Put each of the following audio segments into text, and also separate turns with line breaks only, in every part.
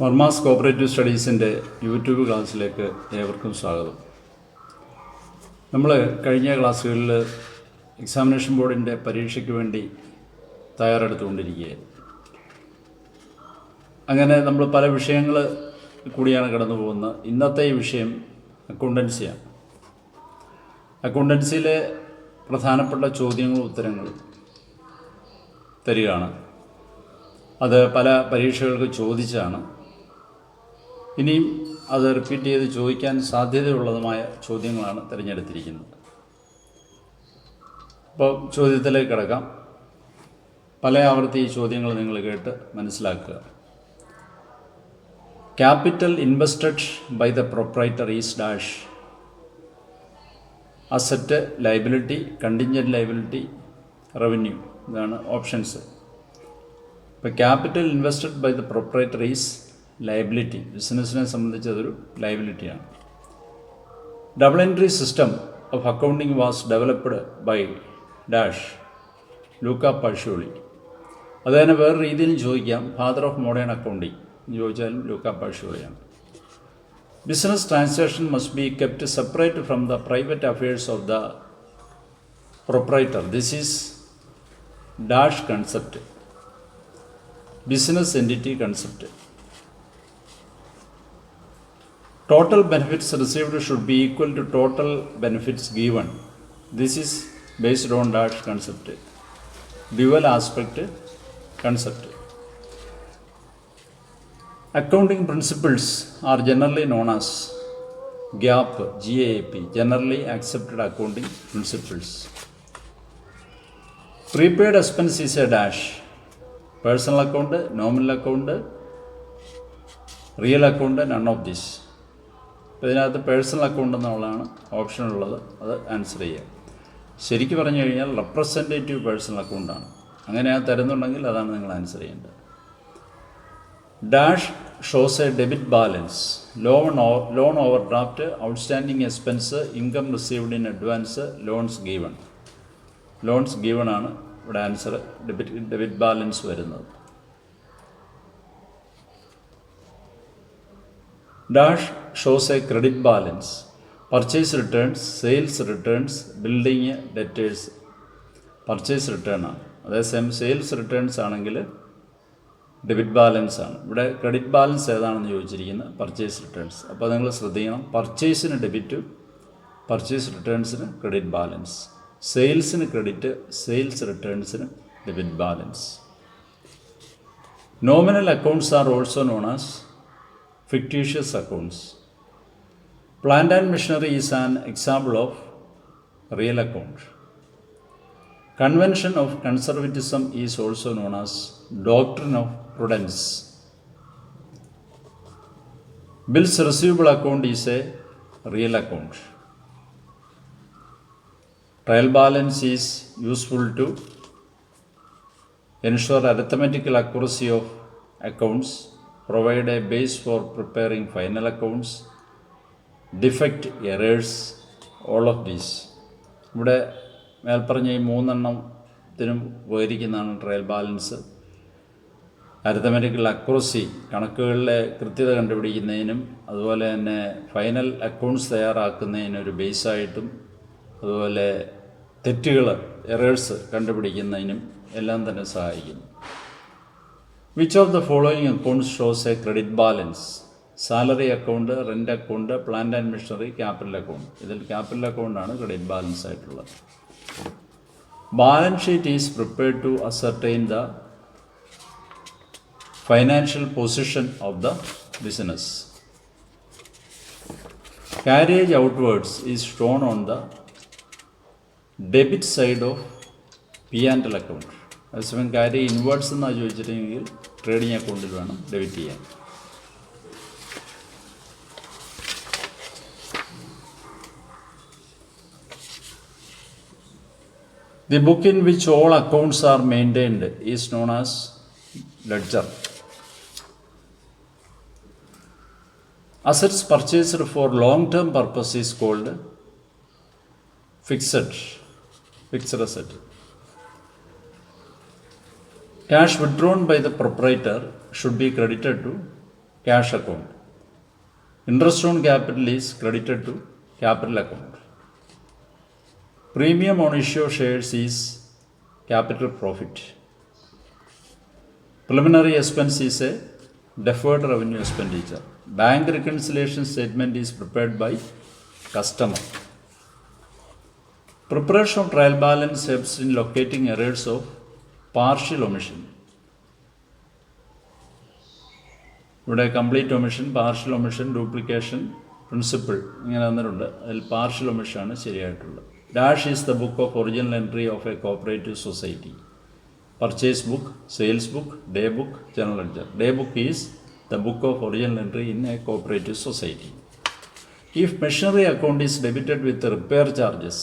Varmas cooperative സ്റ്റഡീസിൻ്റെ YouTube ക്ലാസ്സിലേക്ക് ഏവർക്കും സ്വാഗതം. നമ്മൾ കഴിഞ്ഞ ക്ലാസ്സുകളിൽ എക്സാമിനേഷൻ ബോർഡിൻ്റെ പരീക്ഷയ്ക്ക് വേണ്ടി തയ്യാറെടുത്തുകൊണ്ടിരിക്കുകയായിരുന്നു. അങ്ങനെ നമ്മൾ പല വിഷയങ്ങൾ കൂടിയാണ് കടന്നു പോകുന്നത്. ഇന്നത്തെ ഈ വിഷയം അക്കൗണ്ടൻസിയാണ്. അക്കൗണ്ടൻസിയിലെ പ്രധാനപ്പെട്ട ചോദ്യങ്ങളും ഉത്തരങ്ങളും തരികയാണ്. അത് പല പരീക്ഷകൾക്ക് ചോദിച്ചാണ്. ഇനിയും അത് റിപ്പീറ്റ് ചെയ്ത് ചോദിക്കാൻ സാധ്യതയുള്ളതുമായ ചോദ്യങ്ങളാണ് തിരഞ്ഞെടുത്തിരിക്കുന്നത്. അപ്പോൾ ചോദ്യത്തിലേക്ക് കിടക്കാം. പല ആവർത്തി ഈ ചോദ്യങ്ങൾ നിങ്ങൾ കേട്ട് മനസ്സിലാക്കുക. Capital invested by the proprietor is dash. Asset, liability, contingent liability, revenue. ഇതാണ് ഓപ്ഷൻസ്. ഇപ്പോൾ capital invested by the proprietor is liability. ബിസിനസ്സിനെ സംബന്ധിച്ച് അതൊരു ലയബിലിറ്റിയാണ്. Double entry system of accounting was developed by dash Luca Pacioli. അത് തന്നെ വേറെ രീതിയിലും ചോദിക്കാം. ഫാദർ ഓഫ് മോഡേൺ അക്കൗണ്ടിങ് എന്ന് ചോദിച്ചാലും ലൂക്ക പാഷ്യോളിയാണ്. Business transaction must be kept separate from the private affairs of the proprietor. This is dash concept. Business entity concept. Total benefits received should be equal to total benefits given. This is based on dash concept. Dual aspect concept. Accounting principles are generally known as GAAP, GAAP, generally accepted accounting principles. Prepaid expense is a dash. Personal account, nominal account, real account, none of this. ഇതിനകത്ത് personal account എന്നുള്ളതാണ് ഓപ്ഷനുള്ളത്. അത് answer ചെയ്യുക. ശരിക്കും പറഞ്ഞു കഴിഞ്ഞാൽ representative personal അക്കൗണ്ടാണ്. അങ്ങനെ അത് തരുന്നുണ്ടെങ്കിൽ അതാണ് നിങ്ങൾ ആൻസർ ചെയ്യേണ്ടത്. Dash shows A debit balance, loan over draft, outstanding expense, income received in advance, loans given. Loans given ആണ് ഇവിടെ ആൻസർ. ഡെബിറ്റ് ബാലൻസ് വരുന്നത്. Dash shows A credit balance, purchase returns, sales returns, building debtors. Purchase return ആണ്. അതേസമയം sales returns ആണെങ്കിൽ debit balance ആണ്. ഇവിടെ credit balance ഏതാണെന്ന് ചോദിച്ചിരിക്കുന്നത് പർച്ചേസ് റിട്ടേൺസ്. അപ്പോൾ നിങ്ങൾ ശ്രദ്ധിക്കണം. പർച്ചേസിന് ഡെബിറ്റ്, പർച്ചേസ് റിട്ടേൺസിന് ക്രെഡിറ്റ് ബാലൻസ്, സെയിൽസിന് ക്രെഡിറ്റ്, സെയിൽസ് റിട്ടേൺസിന് debit balance. Nominal accounts are also known as fictitious accounts. Plant and machinery is an example of real account. Convention of conservatism is also known as doctrine of prudence. Bills receivable account is a real account. Trial balance is useful to ensure arithmetical accuracy of accounts, provide a base for preparing final accounts, defect errors, all of these. ഇവിടെ മേൽപ്പറഞ്ഞ ഈ മൂന്നെണ്ണത്തിനും ഉപകരിക്കുന്നതാണ് trial balance. Arithmetical accuracy, കണക്കുകളിലെ കൃത്യത കണ്ടുപിടിക്കുന്നതിനും അതുപോലെ തന്നെ final accounts തയ്യാറാക്കുന്നതിനൊരു ബേസായിട്ടും അതുപോലെ തെറ്റുകൾ, errors കണ്ടുപിടിക്കുന്നതിനും എല്ലാം തന്നെ സഹായിക്കുന്നു. Which of the following accounts shows a credit balance? Salary account, rent account, plant and machinery, capital account. ഇതിൽ ക്യാപിറ്റൽ അക്കൗണ്ടാണ് ക്രെഡിറ്റ് ബാലൻസ് ആയിട്ടുള്ളത്. Balance sheet is prepared to ascertain the financial position of the business. Carriage outwards is shown on the debit side of P&L account. അതേസമയം കാര്യം inwards എന്നാണ് ചോദിച്ചിട്ടുണ്ടെങ്കിൽ trading അക്കൗണ്ടിൽ വേണം debit ചെയ്യാൻ. The book in which all accounts are maintained is known as ledger. Assets purchased for long-term purpose is called fixed. fixed asset. Cash withdrawn by the proprietor should be credited to cash account. Interest on capital is credited to capital account. Premium on issue of shares is capital profit. Preliminary expense is a deferred revenue expenditure. Bank reconciliation statement is prepared by customer. Preparation of trial balance helps in locating errors of partial omission. ഇവിടെ complete omission, partial omission, duplication, principle ഇങ്ങനെ തന്നിട്ടുണ്ട്. അതിൽ partial ഒമിഷനാണ് ശരിയായിട്ടുള്ളത്. Dash is the book of original entry of a cooperative society. Purchase book, sales book, day book, general ledger. Day book is the book of original entry in a cooperative society. If machinery account is debited with repair charges,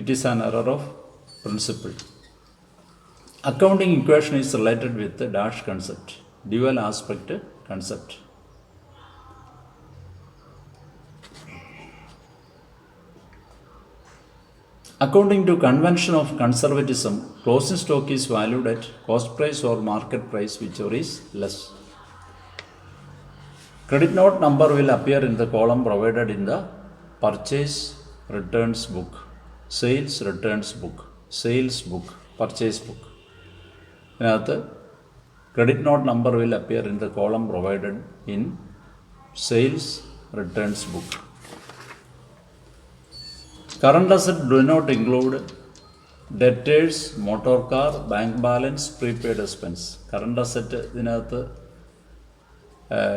it is an error of principle. Accounting equation is related with the dash concept, dual aspect concept. According to convention of conservatism, closing stock is valued at cost price or market price, whichever is less. Credit note number will appear in the column provided in the purchase returns book, sales returns book, sales book, purchase book. അതിനകത്ത് credit note number will appear in the column provided in sales returns book. Current asset do not include debtors, motor car, bank balance, prepaid expense. Current asset ഇതിനകത്ത്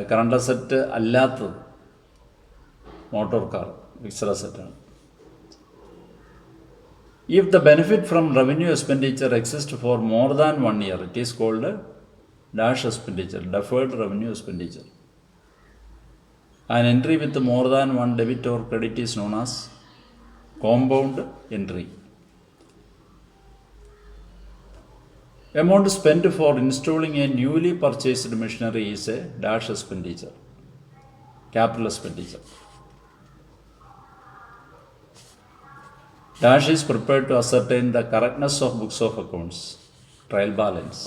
current asset അല്ലാത്തത് motor car fixed അസറ്റാണ്. If the benefit from revenue expenditure exist for more than 1 year, it is called dash expenditure, deferred revenue expenditure. An entry with more than 1 debit or credit is known as compound entry. Amount spent for installing a newly purchased machinery is a dash expenditure, capital expenditure. Dash is prepared to ascertain the correctness of books of accounts, trial balance.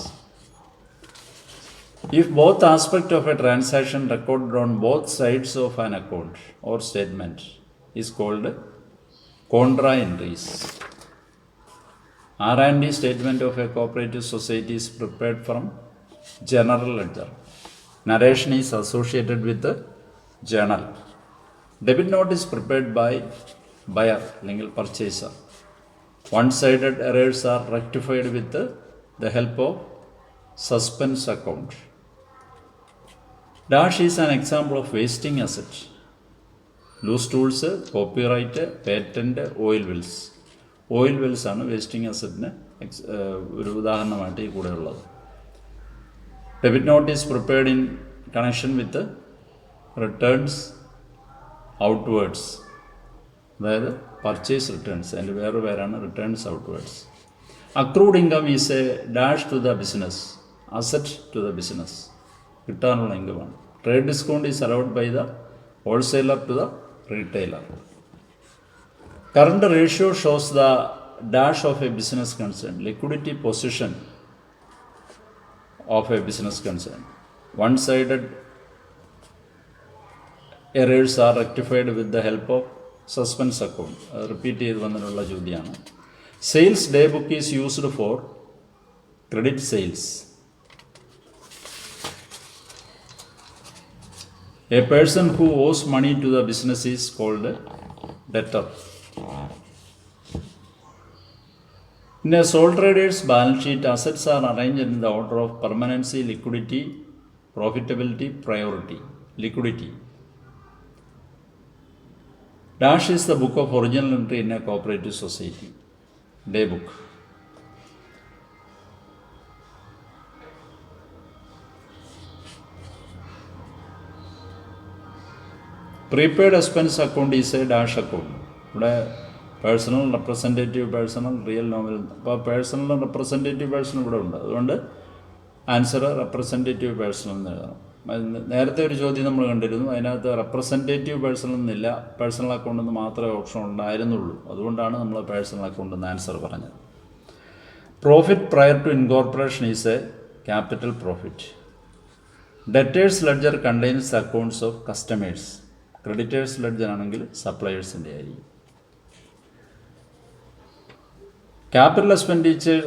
If both aspects of a transaction recorded on both sides of an account or statement is called contra entries. R&D statement of a cooperative society is prepared from general ledger. Narration is associated with the journal. Debit note is prepared by buyer, legal purchaser. One-sided errors are rectified with the help of suspense account. Dash is an example of wasting asset. Loose tools, copyright, patent, oil wells. Oil വെൽസാണ് wasting അസറ്റിന് ഒരു ഉദാഹരണമായിട്ട് ഈ കൂടെ ഉള്ളത്. Debit note is prepared in connection with returns outwards, അതായത് purchase returns, അതിൻ്റെ വേറെ പേരാണ് returns outwards. Accrued income is a dash to the business, asset to the business, കിട്ടാനുള്ള ഇൻകമാണ്. Trade discount is allowed by the wholesaler to the retailer. Current ratio shows the dash of a business concern, liquidity position of a business concern. One-sided errors are rectified with the help of suspense account. Repeat ചെയ്ത് വന്നിട്ടുള്ള ചോദ്യമാണ്. Sales day book is used for credit sales. A person who owes money to the business is called debtor. In a sole trader's balance sheet, assets are arranged in the order of permanency, liquidity, profitability, priority. Liquidity. Dash is the book of original entry in a cooperative society. Day book. Prepaid expense account is a dash account. ഇവിടെ personal, representative personal, real nominal. അപ്പോൾ പേഴ്സണലും representative personal ഇവിടെ ഉണ്ട്. അതുകൊണ്ട് answer representative personal എന്ന് എഴുതണം. നേരത്തെ ഒരു ചോദ്യം നമ്മൾ കണ്ടിരുന്നു, അതിനകത്ത് റെപ്രസെൻറ്റേറ്റീവ് പേഴ്സണൽ എന്നില്ല, പേഴ്സണൽ അക്കൗണ്ട് എന്ന് മാത്രമേ ഓപ്ഷൻ ഉണ്ടായിരുന്നുള്ളൂ. അതുകൊണ്ടാണ് നമ്മൾ പേഴ്സണൽ അക്കൗണ്ട് എന്ന് ആൻസർ പറഞ്ഞത്. Profit prior to incorporation is a capital profit. Debtors ledger contains accounts of customers. Creditors ledger ആണെങ്കിൽ സപ്ലയേഴ്സിൻ്റെ ആയിരിക്കും. Capital expenditure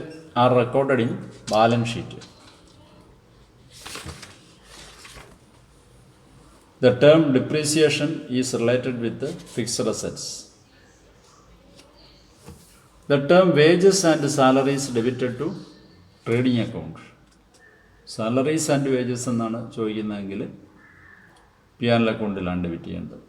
are recorded in balance sheet. The term depreciation is related with the fixed assets. The term wages and salaries debited to trading account. Salaries and wages എന്നാണ് ചോദിക്കുന്നതെങ്കിൽ P&L അക്കൗണ്ടിലാണ് debit ചെയ്യേണ്ടത്.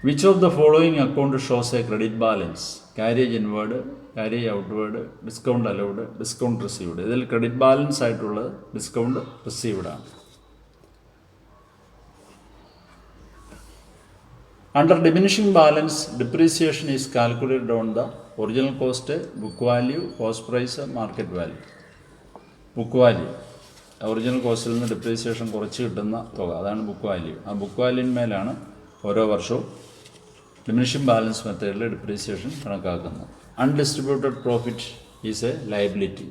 Which of the following account shows a credit balance? Carriage inward, carriage outward, discount allowed, discount received. ഇതിൽ credit balance ആയിട്ടുള്ളത് discount received ആണ്. Under diminishing balance, depreciation is calculated on the original cost, book value, cost price, market value. Book value, original കോസ്റ്റിൽ നിന്ന് depreciation കുറച്ച് കിട്ടുന്ന തുക, അതാണ് book value. ആ ബുക്ക് വാല്യൂന്മേലാണ് ഓരോ വർഷവും ഡിമിനിഷിംഗ് ബാലൻസ് മെത്തേഡിൽ ഡിപ്രീസിയേഷൻ കണക്കാക്കുന്നത്. Undistributed profit is a liability.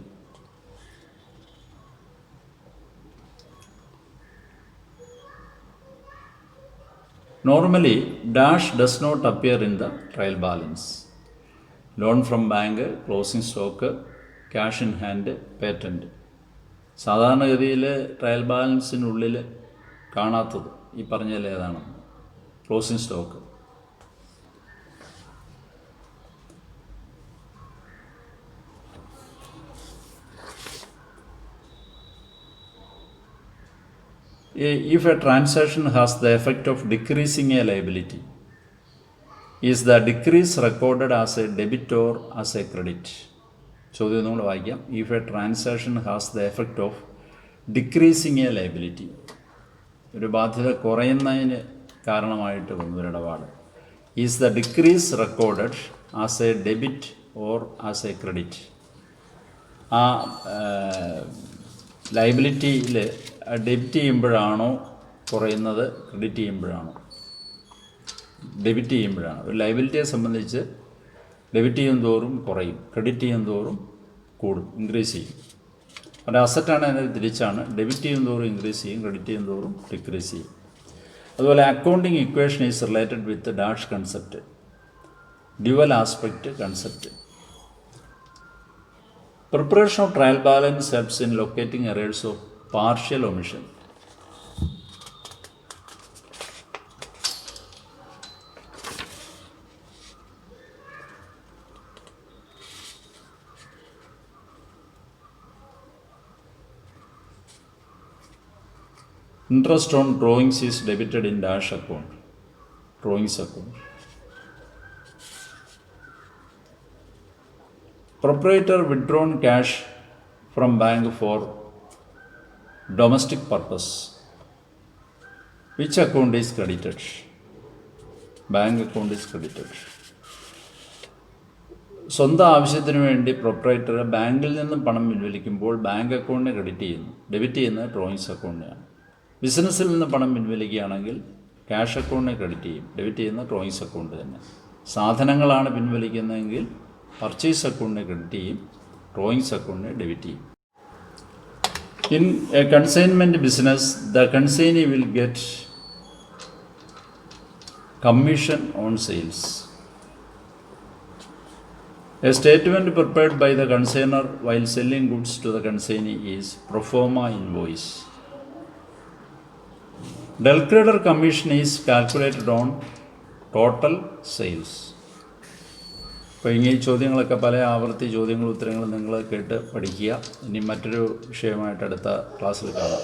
Normally, dash does not appear in the trial balance. Loan from bank, closing stock, cash in hand, patent. സാധാരണഗതിയിൽ ട്രയൽ ബാലൻസിനുള്ളിൽ കാണാത്തത് ഈ പറഞ്ഞതിൽ ഏതാണ്? Closing stock. If a transaction has the effect of decreasing a liability, is the decrease recorded as a debit or as a credit? ചോദ്യം നമ്മൾ വായിക്കാം. If a transaction has the effect of decreasing a liability, ഒരു ബാധ്യത കുറയുന്നതിന് കാരണമായിട്ട് വന്നൊരു ഇടപാട്, is the decrease recorded as a debit or as a credit? ആ ലയബിലിറ്റിയിൽ debit ചെയ്യുമ്പോഴാണോ കുറയുന്നത്, ക്രെഡിറ്റ് ചെയ്യുമ്പോഴാണോ? ഡെബിറ്റ് ചെയ്യുമ്പോഴാണ്. ഒരു ലയബിലിറ്റിയെ സംബന്ധിച്ച് ഡെബിറ്റ് ചെയ്യും തോറും കുറയും, ക്രെഡിറ്റ് ചെയ്യും തോറും കൂടും, ഇൻക്രീസ് ചെയ്യും. ഒരു അസറ്റാണ് അതിന് തിരിച്ചാണ്. ഡെബിറ്റ് ചെയ്യും തോറും ഇൻക്രീസ് ചെയ്യും, ക്രെഡിറ്റ് ചെയ്യും തോറും ഡിക്രീസ് ചെയ്യും. അതുപോലെ accounting equation is related with dash concept, dual aspect concept. Preparation of trial balance helps in locating errors of partial omission. Interest on drawings is debited in dash account, drawings account. Proprietor withdrawn cash from bank for domestic purpose. Which account is credited? Bank account is credited. സ്വന്തം ആവശ്യത്തിന് വേണ്ടി proprietor ബാങ്കിൽ നിന്നും പണം പിൻവലിക്കുമ്പോൾ bank അക്കൗണ്ടിനെ credit ചെയ്യുന്നു, debit ചെയ്യുന്നത് drawings അക്കൗണ്ടിനെയാണ്. ബിസിനസ്സിൽ നിന്ന് പണം പിൻവലിക്കുകയാണെങ്കിൽ ക്യാഷ് അക്കൗണ്ടിനെ ക്രെഡിറ്റ് ചെയ്യും, ഡെബിറ്റ് ചെയ്യുന്ന ഡ്രോയിങ്സ് അക്കൗണ്ട് തന്നെ. സാധനങ്ങളാണ് പിൻവലിക്കുന്നതെങ്കിൽ പർച്ചേസ് അക്കൗണ്ടിനെ ക്രെഡിറ്റ് ചെയ്യും, ഡ്രോയിങ്സ് അക്കൗണ്ടിനെ ഡെബിറ്റ് ചെയ്യും. In A consignment business, the consignee will get commission on sales. A statement prepared by the consignor while selling goods to the consignee is pro forma invoice. Debtor commission is calculated on total sales. അപ്പോൾ ഈ ചോദ്യങ്ങളൊക്കെ പല ആവർത്തി ചോദ്യങ്ങളും ഉത്തരങ്ങളും നിങ്ങൾ കേട്ട് പഠിക്കുക. ഇനി മറ്റൊരു വിഷയമായിട്ട് അടുത്ത ക്ലാസ്സിൽ കാണാം.